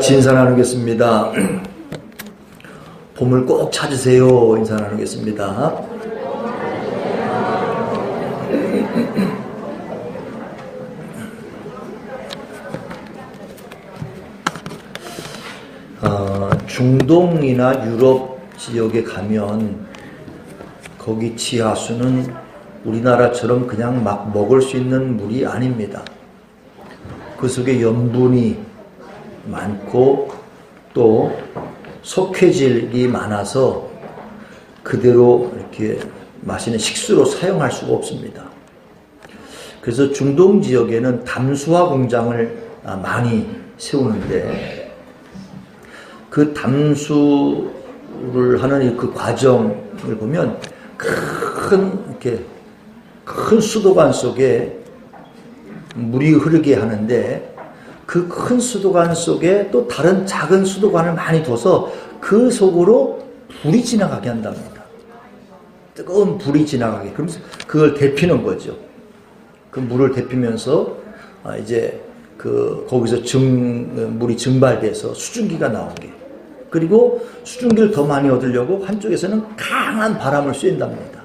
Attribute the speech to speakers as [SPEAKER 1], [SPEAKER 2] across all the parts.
[SPEAKER 1] 인사 나누겠습니다. 봄을 꼭 찾으세요. 인사 나누겠습니다. 중동이나 유럽 지역에 가면 거기 지하수는 우리나라처럼 그냥 막 먹을 수 있는 물이 아닙니다. 그 속에 염분이 많고 또 석회질이 많아서 그대로 이렇게 마시는 식수로 사용할 수가 없습니다. 그래서 중동 지역에는 담수화 공장을 많이 세우는데 그 담수를 하는 그 과정을 보면 이렇게 큰 수도관 속에 물이 흐르게 하는데 그 큰 수도관 속에 또 다른 작은 수도관을 많이 둬서 그 속으로 불이 지나가게 한답니다. 뜨거운 불이 지나가게. 그러면서 그걸 데피는 거죠. 그 물을 데피면서 이제 거기서 물이 증발돼서 수증기가 나오게. 그리고 수증기를 더 많이 얻으려고 한쪽에서는 강한 바람을 쐰답니다.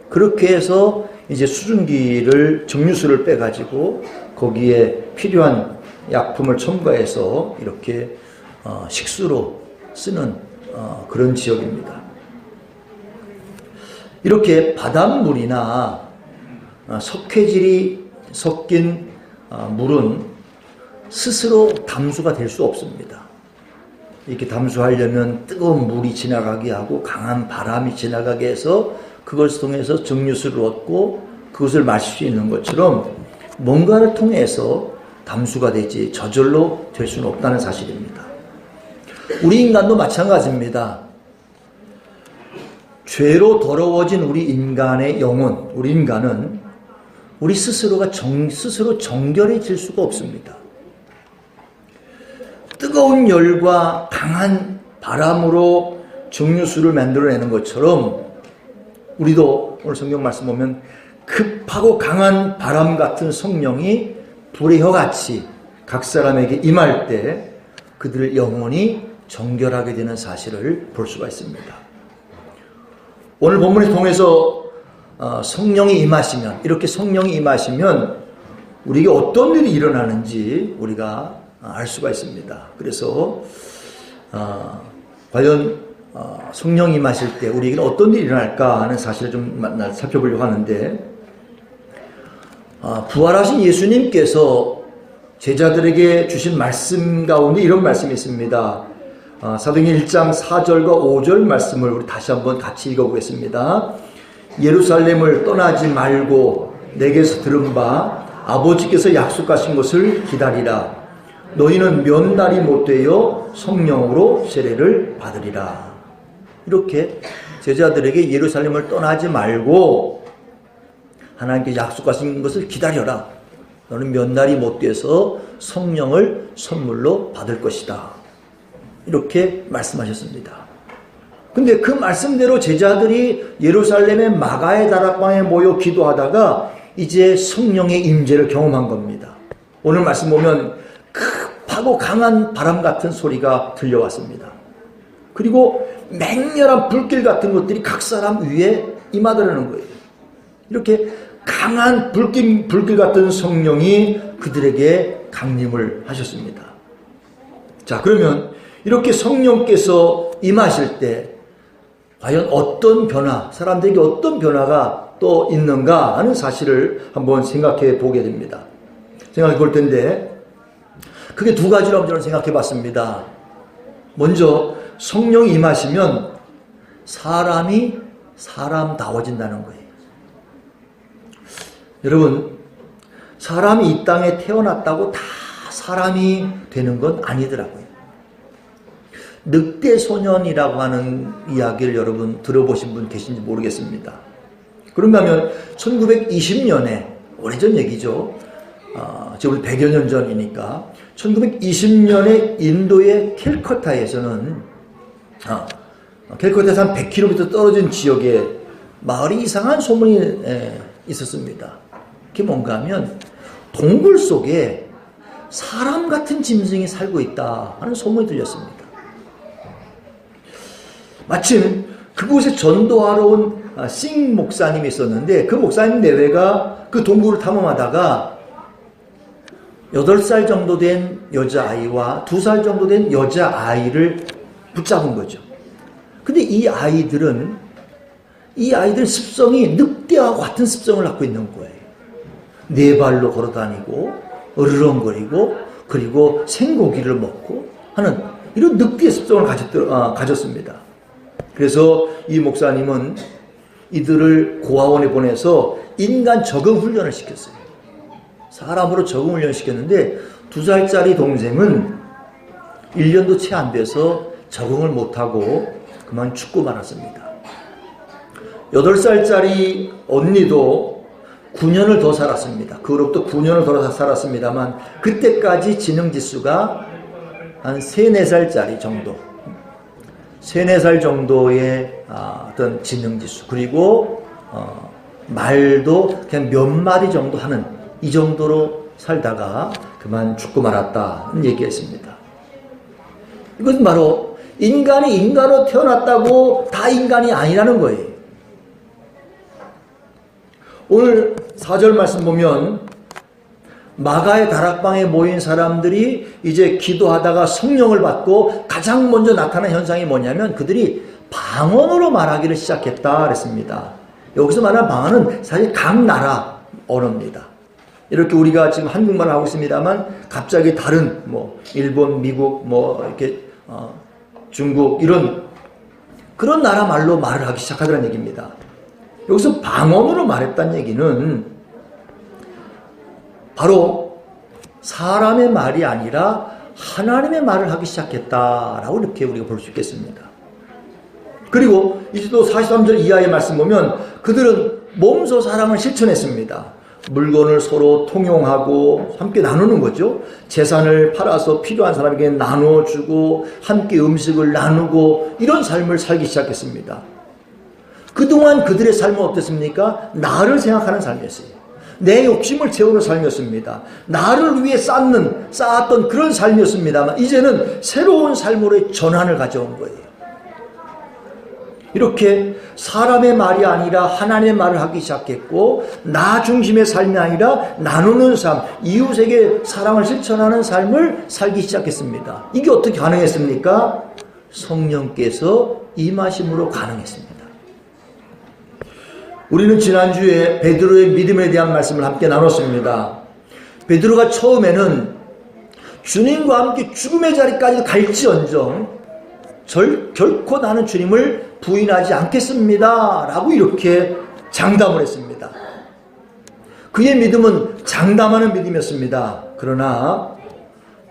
[SPEAKER 1] 그렇게 해서 이제 수증기를 정류수를 빼가지고 거기에 필요한 약품을 첨가해서 이렇게 식수로 쓰는 그런 지역입니다. 이렇게 바닷물이나 석회질이 섞인 물은 스스로 담수가 될 수 없습니다. 이렇게 담수하려면 뜨거운 물이 지나가게 하고 강한 바람이 지나가게 해서 그것을 통해서 정류수를 얻고 그것을 마실 수 있는 것처럼 뭔가를 통해서 담수가 되지 저절로 될 수는 없다는 사실입니다. 우리 인간도 마찬가지입니다. 죄로 더러워진 우리 인간의 영혼, 우리 인간은 우리 스스로가 스스로 정결해질 수가 없습니다. 뜨거운 열과 강한 바람으로 정류수를 만들어내는 것처럼 우리도 오늘 성경 말씀 보면 급하고 강한 바람 같은 성령이 불의 혀같이 각 사람에게 임할 때 그들의 영혼이 정결하게 되는 사실을 볼 수가 있습니다. 오늘 본문을 통해서 성령이 임하시면, 이렇게 성령이 임하시면 우리에게 어떤 일이 일어나는지 우리가 알 수가 있습니다. 그래서 과연 성령이 임하실 때 우리에게는 어떤 일이 일어날까 하는 사실을 좀 살펴보려고 하는데, 부활하신 예수님께서 제자들에게 주신 말씀 가운데 이런 말씀이 있습니다. 사도행전 1장 4절과 5절 말씀을 우리 다시 한번 같이 읽어보겠습니다. 예루살렘을 떠나지 말고 내게서 들은 바 아버지께서 약속하신 것을 기다리라. 너희는 몇 날이 못되어 성령으로 세례를 받으리라. 이렇게 제자들에게 예루살렘을 떠나지 말고 하나님께 약속하신 것을 기다려라. 너는 몇 날이 못돼서 성령을 선물로 받을 것이다. 이렇게 말씀하셨습니다. 근데 그 말씀대로 제자들이 예루살렘의 마가의 다락방에 모여 기도하다가 이제 성령의 임재를 경험한 겁니다. 오늘 말씀 보면 급하고 강한 바람 같은 소리가 들려왔습니다. 그리고 맹렬한 불길 같은 것들이 각 사람 위에 임하더라는 거예요. 이렇게 강한 불길 같은 성령이 그들에게 강림을 하셨습니다. 자, 그러면 이렇게 성령께서 임하실 때 과연 어떤 변화, 사람들에게 어떤 변화가 또 있는가 하는 사실을 한번 생각해 보게 됩니다. 생각해 볼 텐데 크게 두 가지로 한번 저는 생각해 봤습니다. 먼저 성령이 임하시면 사람이 사람다워진다는 거예요. 여러분, 사람이 이 땅에 태어났다고 다 사람이 되는 건 아니더라고요. 늑대 소년이라고 하는 이야기를 여러분 들어보신 분 계신지 모르겠습니다. 그런가 하면 1920년에, 오래전 얘기죠. 지금 100여 년 전이니까 1920년에 인도의 캘커타에서는 캘커타에서 한 100km 떨어진 지역에 마을이 이상한 소문이 있었습니다. 그게 뭔가 하면 동굴 속에 사람 같은 짐승이 살고 있다 하는 소문이 들렸습니다. 마침 그곳에 전도하러 온 싱 목사님이 있었는데 그 목사님 내외가 그 동굴을 탐험하다가 8살 정도 된 여자아이와 2살 정도 된 여자아이를 붙잡은 거죠. 근데 이 아이들은 습성이 늑대와 같은 습성을 갖고 있는 거예요. 4발로 걸어다니고 으르렁거리고 그리고 생고기를 먹고 하는 이런 늑대의 습성을 가졌습니다. 그래서 이 목사님은 이들을 고아원에 보내서 인간 적응 훈련을 시켰어요. 사람으로 적응 훈련을 시켰는데 2살짜리 동생은 1년도 채 안 돼서 적응을 못하고 그만 죽고 말았습니다. 8살짜리 언니도 9년을 더 살았습니다. 그로부터 9년을 더 살았습니다만 그때까지 지능지수가 한 3, 4살짜리 정도 3, 4살 정도의 어떤 지능지수 그리고 말도 그냥 몇 마디 정도 하는 이 정도로 살다가 그만 죽고 말았다는 얘기했습니다. 이것은 바로 인간이 인간으로 태어났다고 다 인간이 아니라는 거예요. 오늘 4절 말씀 보면 마가의 다락방에 모인 사람들이 이제 기도하다가 성령을 받고 가장 먼저 나타난 현상이 뭐냐면 그들이 방언으로 말하기를 시작했다 그랬습니다. 여기서 말하는 방언은 사실 각 나라 언어입니다. 이렇게 우리가 지금 한국말을 하고 있습니다만 갑자기 다른 일본, 미국, 이렇게 중국 이런 그런 나라 말로 말을 하기 시작하더라는 얘기입니다. 여기서 방언으로 말했다는 얘기는 바로 사람의 말이 아니라 하나님의 말을 하기 시작했다라고 이렇게 우리가 볼 수 있겠습니다. 그리고 이제 또 43절 이하의 말씀 보면 그들은 몸소 사랑을 실천했습니다. 물건을 서로 통용하고 함께 나누는 거죠. 재산을 팔아서 필요한 사람에게 나눠주고 함께 음식을 나누고 이런 삶을 살기 시작했습니다. 그동안 그들의 삶은 어땠습니까? 나를 생각하는 삶이었어요. 내 욕심을 채우는 삶이었습니다. 나를 위해 쌓았던 그런 삶이었습니다만 이제는 새로운 삶으로의 전환을 가져온 거예요. 이렇게 사람의 말이 아니라 하나님의 말을 하기 시작했고 나 중심의 삶이 아니라 나누는 삶, 이웃에게 사랑을 실천하는 삶을 살기 시작했습니다. 이게 어떻게 가능했습니까? 성령께서 임하심으로 가능했습니다. 우리는 지난주에 베드로의 믿음에 대한 말씀을 함께 나눴습니다. 베드로가 처음에는 주님과 함께 죽음의 자리까지 갈지언정 결코 나는 주님을 부인하지 않겠습니다 라고 이렇게 장담을 했습니다. 그의 믿음은 장담하는 믿음이었습니다. 그러나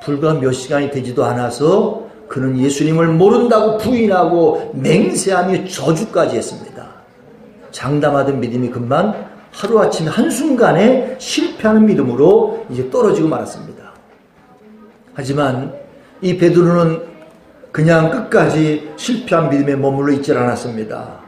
[SPEAKER 1] 불과 몇 시간이 되지도 않아서 그는 예수님을 모른다고 부인하고 맹세하며 저주까지 했습니다. 장담하던 믿음이 금방 하루아침에 한순간에 실패하는 믿음으로 이제 떨어지고 말았습니다. 하지만 이 베드로는 그냥 끝까지 실패한 믿음에 머물러 있질 않았습니다.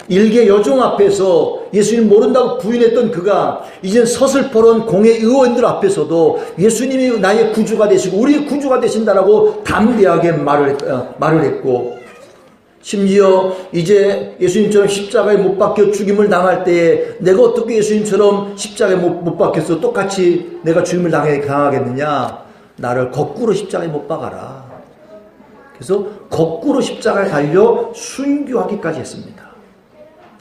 [SPEAKER 1] 일개 여종 앞에서 예수님 모른다고 부인했던 그가 이젠 서슬퍼런 공회 의원들 앞에서도 예수님이 나의 구주가 되시고 우리의 구주가 되신다라고 담대하게 말을 했고 심지어 이제 예수님처럼 십자가에 못 박혀 죽임을 당할 때에 내가 어떻게 예수님처럼 십자가에 못 박혀서 똑같이 내가 죽임을 당하겠느냐. 나를 거꾸로 십자가에 못 박아라. 그래서 거꾸로 십자가에 달려 순교하기까지 했습니다.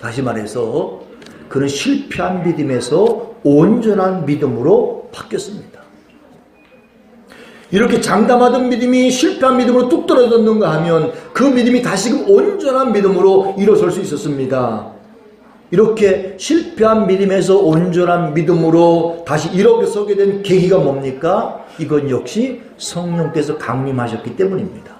[SPEAKER 1] 다시 말해서 그는 실패한 믿음에서 온전한 믿음으로 바뀌었습니다. 이렇게 장담하던 믿음이 실패한 믿음으로 뚝 떨어졌는가 하면 그 믿음이 다시금 온전한 믿음으로 일어설 수 있었습니다. 이렇게 실패한 믿음에서 온전한 믿음으로 다시 일어서게 된 계기가 뭡니까? 이건 역시 성령께서 강림하셨기 때문입니다.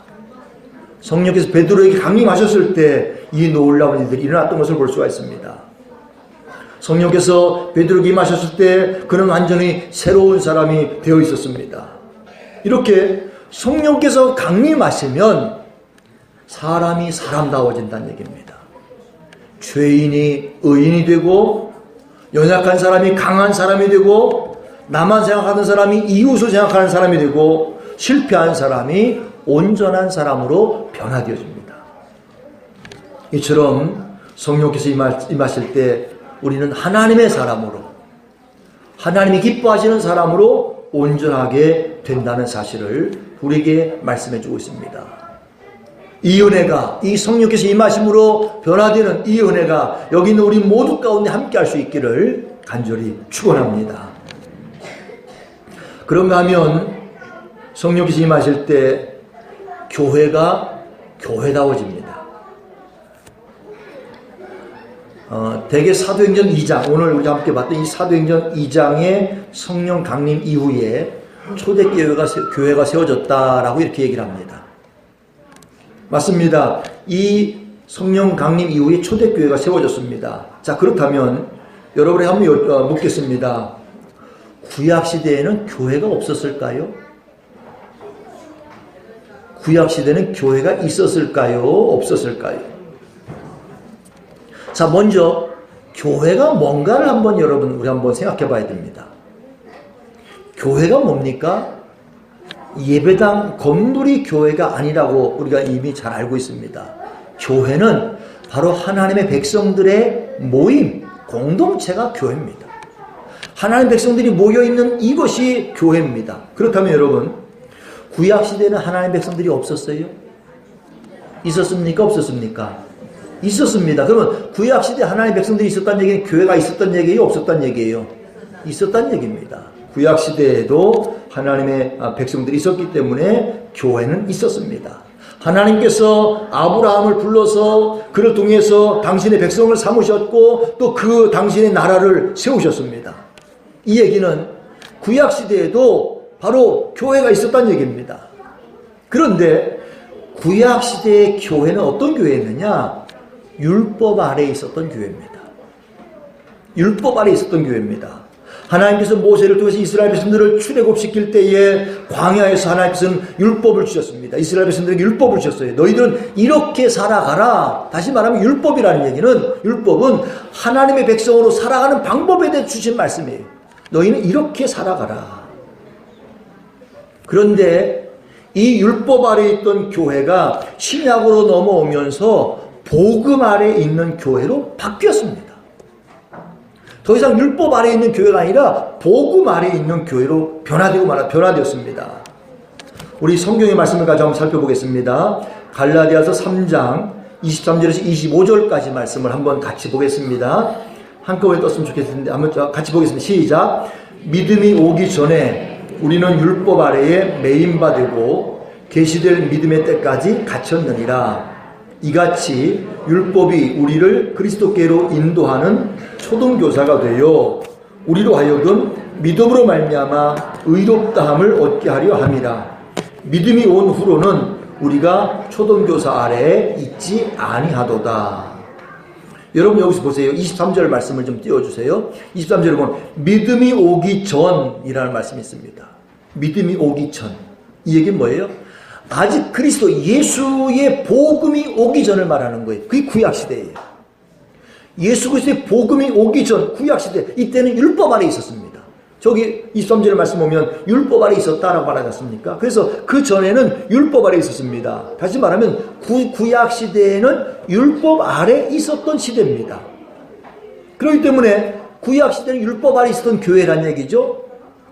[SPEAKER 1] 성령께서 베드로에게 강림하셨을 때 이 놀라운 일들이 일어났던 것을 볼 수가 있습니다. 성령께서 베드로에게 임하셨을 때 그는 완전히 새로운 사람이 되어 있었습니다. 이렇게 성령께서 강림하시면 사람이 사람다워진다는 얘기입니다. 죄인이 의인이 되고 연약한 사람이 강한 사람이 되고 나만 생각하는 사람이 이웃을 생각하는 사람이 되고 실패한 사람이 온전한 사람으로 변화되어집니다. 이처럼 성령께서 임하실 때 우리는 하나님의 사람으로, 하나님이 기뻐하시는 사람으로 온전하게 된다는 사실을 우리에게 말씀해 주고 있습니다. 이 은혜가, 이 성령께서 임하심으로 변화되는 이 은혜가 여기 있는 우리 모두 가운데 함께 할 수 있기를 간절히 축원합니다. 그런가 하면 성령께서 임하실 때 교회가 교회다워집니다. 대개 사도행전 2장, 오늘 우리가 함께 봤던 이 사도행전 2장의 성령 강림 이후에 초대교회가 세워졌다라고 이렇게 얘기를 합니다. 맞습니다. 이 성령 강림 이후에 초대교회가 세워졌습니다. 자, 그렇다면 여러분에게 한번 묻겠습니다. 구약시대에는 교회가 없었을까요? 구약시대는 교회가 있었을까요? 없었을까요? 자, 먼저 교회가 뭔가를 우리 한번 생각해 봐야 됩니다. 교회가 뭡니까? 예배당 건물이 교회가 아니라고 우리가 이미 잘 알고 있습니다. 교회는 바로 하나님의 백성들의 모임, 공동체가 교회입니다. 하나님의 백성들이 모여있는 이것이 교회입니다. 그렇다면 여러분, 구약시대에는 하나님의 백성들이 없었어요? 있었습니까? 없었습니까? 있었습니다. 그러면 구약시대 하나님의 백성들이 있었다는 얘기는 교회가 있었던 얘기예요? 없었다는 얘기예요? 있었다는 얘기입니다. 구약시대에도 하나님의 백성들이 있었기 때문에 교회는 있었습니다. 하나님께서 아브라함을 불러서 그를 통해서 당신의 백성을 삼으셨고 또 그 당신의 나라를 세우셨습니다. 이 얘기는 구약시대에도 바로 교회가 있었다는 얘기입니다. 그런데 구약시대의 교회는 어떤 교회였느냐? 율법 아래에 있었던 교회입니다. 율법 아래에 있었던 교회입니다. 하나님께서 모세를 통해서 이스라엘 백성들을 출애굽시킬 때에 광야에서 하나님께서는 율법을 주셨습니다. 이스라엘 백성들에게 율법을 주셨어요. 너희들은 이렇게 살아가라. 다시 말하면 율법이라는 얘기는, 율법은 하나님의 백성으로 살아가는 방법에 대해 주신 말씀이에요. 너희는 이렇게 살아가라. 그런데 이 율법 아래에 있던 교회가 신약으로 넘어오면서 복음 아래에 있는 교회로 바뀌었습니다. 더 이상 율법 아래에 있는 교회가 아니라 복음 아래에 있는 교회로 변화되었습니다. 우리 성경의 말씀을 가지고 한번 살펴보겠습니다. 갈라디아서 3장 23절에서 25절까지 말씀을 한번 같이 보겠습니다. 한꺼번에 떴으면 좋겠는데 한번 같이 보겠습니다. 시작. 믿음이 오기 전에 우리는 율법 아래에 매인받고 계시될 믿음의 때까지 갇혔느니라. 이같이 율법이 우리를 그리스도께로 인도하는 초등교사가 되어 우리로 하여금 믿음으로 말미암아 의롭다함을 얻게 하려 함이라. 믿음이 온 후로는 우리가 초등교사 아래에 있지 아니하도다. 여러분 여기서 보세요. 23절 말씀을 좀 띄워주세요. 23절에 보면 믿음이 오기 전이라는 말씀이 있습니다. 믿음이 오기 전. 이 얘기는 뭐예요? 아직 그리스도 예수의 복음이 오기 전을 말하는 거예요. 그게 구약시대예요. 예수 그리스도의 복음이 오기 전 구약시대, 이때는 율법 아래에 있었습니다. 저기 23절의 말씀 보면 율법 아래에 있었다라고 말하지 않습니까? 그래서 그 전에는 율법 아래에 있었습니다. 다시 말하면 구약시대에는 율법 아래에 있었던 시대입니다. 그렇기 때문에 구약시대는 율법 아래에 있었던 교회란 얘기죠.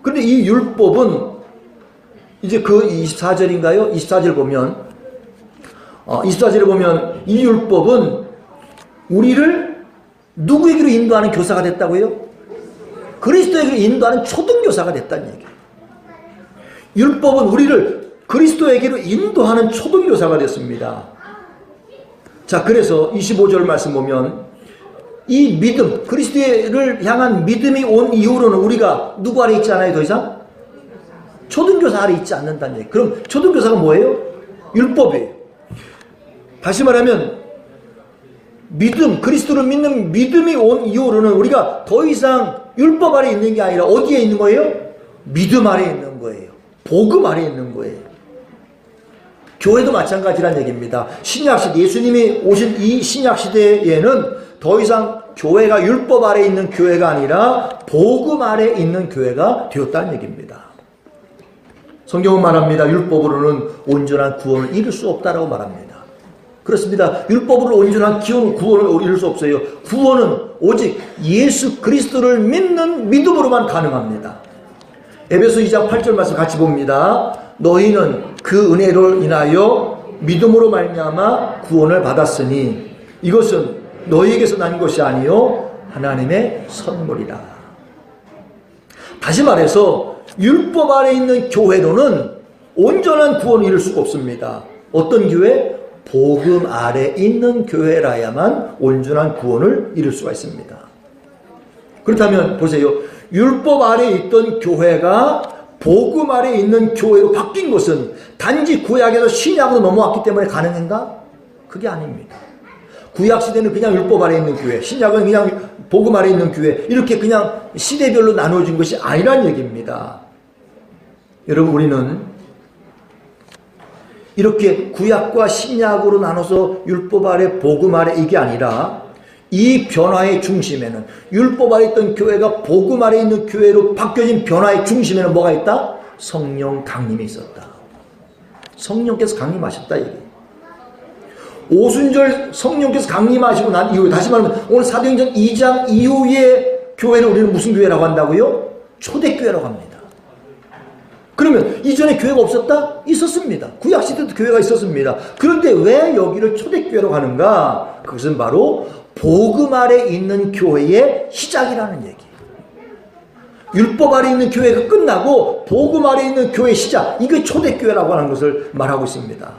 [SPEAKER 1] 그런데 이 율법은 이제 그 24절인가요? 24절 보면 24절에 보면 이 율법은 우리를 누구에게로 인도하는 교사가 됐다고요? 그리스도에게로 인도하는 초등교사가 됐다는 얘기예요. 율법은 우리를 그리스도에게로 인도하는 초등교사가 됐습니다. 자, 그래서 25절 말씀 보면 이 믿음, 그리스도를 향한 믿음이 온 이후로는 우리가 누구 아래 있지 않아요? 더 이상? 초등교사 아래 있지 않는다는 얘기. 그럼 초등교사가 뭐예요? 율법이에요. 다시 말하면 믿음, 그리스도를 믿는 믿음이 온 이후로는 우리가 더 이상 율법 아래 있는 게 아니라 어디에 있는 거예요? 믿음 아래 있는 거예요. 복음 아래 있는 거예요. 교회도 마찬가지란 얘기입니다. 신약시대, 예수님이 오신 이 신약시대에는 더 이상 교회가 율법 아래 있는 교회가 아니라 복음 아래 있는 교회가 되었다는 얘기입니다. 성경은 말합니다. 율법으로는 온전한 구원을 이룰 수 없다라고 말합니다. 그렇습니다. 율법으로 온전한 구원을 이룰 수 없어요. 구원은 오직 예수 그리스도를 믿는 믿음으로만 가능합니다. 에베소 2장 8절 말씀 같이 봅니다. 너희는 그 은혜로 인하여 믿음으로 말미암아 구원을 받았으니 이것은 너희에게서 난 것이 아니요 하나님의 선물이라. 다시 말해서 율법 아래 있는 교회로는 온전한 구원을 이룰 수가 없습니다. 어떤 교회? 복음 아래 있는 교회라야만 온전한 구원을 이룰 수가 있습니다. 그렇다면 보세요. 율법 아래 있던 교회가 복음 아래 있는 교회로 바뀐 것은 단지 구약에서 신약으로 넘어왔기 때문에 가능한가? 그게 아닙니다. 구약시대는 그냥 율법 아래 있는 교회, 신약은 그냥 복음 아래 있는 교회, 이렇게 그냥 시대별로 나누어진 것이 아니란 얘기입니다. 여러분, 우리는 이렇게 구약과 신약으로 나눠서 율법 아래 복음 아래 이게 아니라 이 변화의 중심에는 율법 아래 있던 교회가 복음 아래 있는 교회로 바뀌어진 변화의 중심에는 뭐가 있다? 성령 강림이 있었다. 성령께서 강림하셨다 이게. 오순절 성령께서 강림하시고 난 이후에, 다시 말하면 오늘 사도행전 2장 이후의 교회는 우리는 무슨 교회라고 한다고요? 초대교회라고 합니다. 그러면 이전에 교회가 없었다? 있었습니다. 구약시대도 교회가 있었습니다. 그런데 왜 여기를 초대교회라고 하는가? 그것은 바로 복음 아래 있는 교회의 시작이라는 얘기. 율법 아래 있는 교회가 끝나고 복음 아래 있는 교회의 시작, 이게 초대교회라고 하는 것을 말하고 있습니다.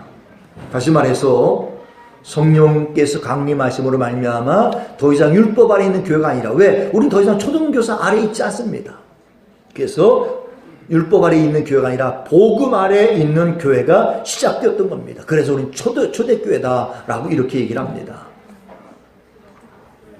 [SPEAKER 1] 다시 말해서 성령께서 강림하심으로 말미암아 더 이상 율법 아래 있는 교회가 아니라, 왜? 우리는 더 이상 초등교사 아래 있지 않습니다. 그래서 율법 아래 있는 교회가 아니라 복음 아래 있는 교회가 시작되었던 겁니다. 그래서 우리는 초대교회다라고 이렇게 얘기를 합니다.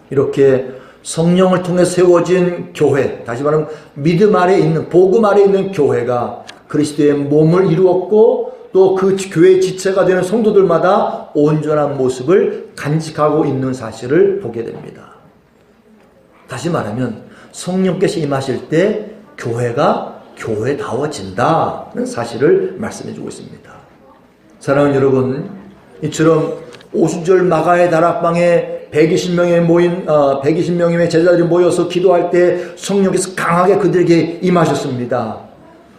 [SPEAKER 1] 이렇게 성령을 통해 세워진 교회, 다시 말하면 믿음 아래 있는, 복음 아래 있는 교회가 그리스도의 몸을 이루었고 또 그 교회의 지체가 되는 성도들마다 온전한 모습을 간직하고 있는 사실을 보게 됩니다. 다시 말하면 성령께서 임하실 때 교회가 교회다워진다는 사실을 말씀해 주고 있습니다. 사랑하는 여러분, 이처럼 오순절 마가의 다락방에 120명의 제자들이 모여서 기도할 때 성령께서 강하게 그들에게 임하셨습니다.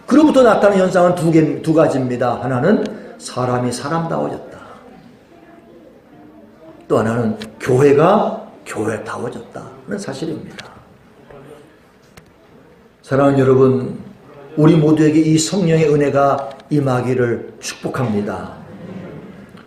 [SPEAKER 1] 그로부터 나타나는 현상은 두 가지입니다. 하나는 사람이 사람다워졌다. 또 하나는 교회가 교회다워졌다는 사실입니다. 사랑하는 여러분, 우리 모두에게 이 성령의 은혜가 임하기를 축복합니다.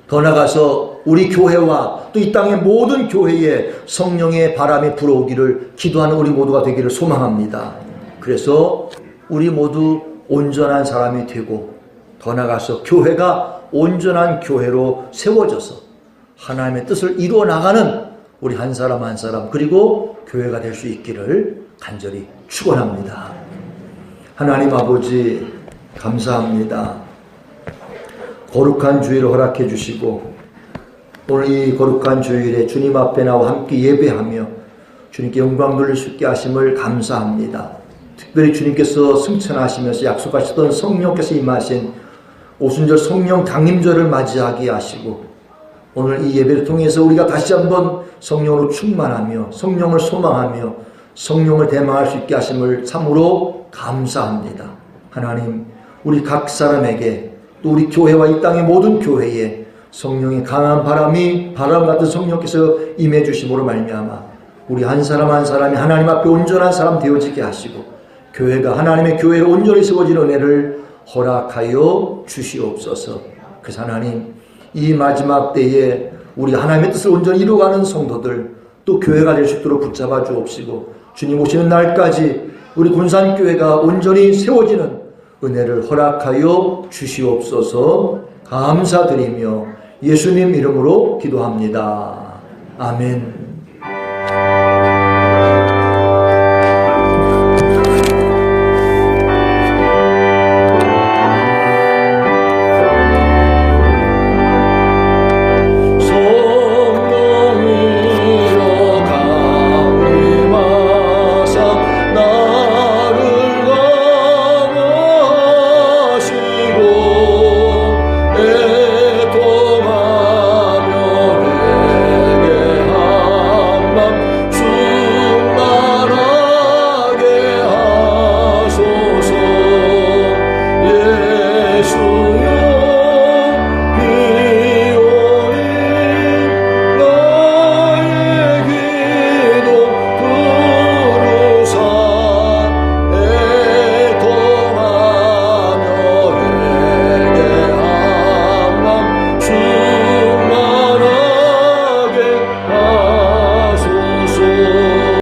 [SPEAKER 1] 더 나아가서 우리 교회와 또 이 땅의 모든 교회에 성령의 바람이 불어오기를 기도하는 우리 모두가 되기를 소망합니다. 그래서 우리 모두 온전한 사람이 되고, 더 나아가서 교회가 온전한 교회로 세워져서 하나님의 뜻을 이루어 나가는 우리 한 사람 한 사람, 그리고 교회가 될 수 있기를 간절히 축원합니다. 하나님 아버지, 감사합니다. 거룩한 주일을 허락해 주시고 오늘 이 거룩한 주일에 주님 앞에 나와 함께 예배하며 주님께 영광 돌릴 수 있게 하심을 감사합니다. 특별히 주님께서 승천하시면서 약속하셨던 성령께서 임하신 오순절 성령 강림절을 맞이하게 하시고, 오늘 이 예배를 통해서 우리가 다시 한번 성령으로 충만하며 성령을 소망하며 성령을 대망할 수 있게 하심을 참으로 감사합니다. 하나님, 우리 각 사람에게 또 우리 교회와 이 땅의 모든 교회에 성령의 강한 바람 같은 성령께서 임해 주심으로 말미암아 우리 한 사람 한 사람이 하나님 앞에 온전한 사람 되어지게 하시고 교회가 하나님의 교회로 온전히 세워지는 은혜를 허락하여 주시옵소서. 그래서 하나님, 이 마지막 때에 우리 하나님의 뜻을 온전히 이루어가는 성도들, 또 교회가 될 수 있도록 붙잡아 주옵시고 주님 오시는 날까지 우리 군산교회가 온전히 세워지는 은혜를 허락하여 주시옵소서. 감사드리며 예수님 이름으로 기도합니다. 아멘.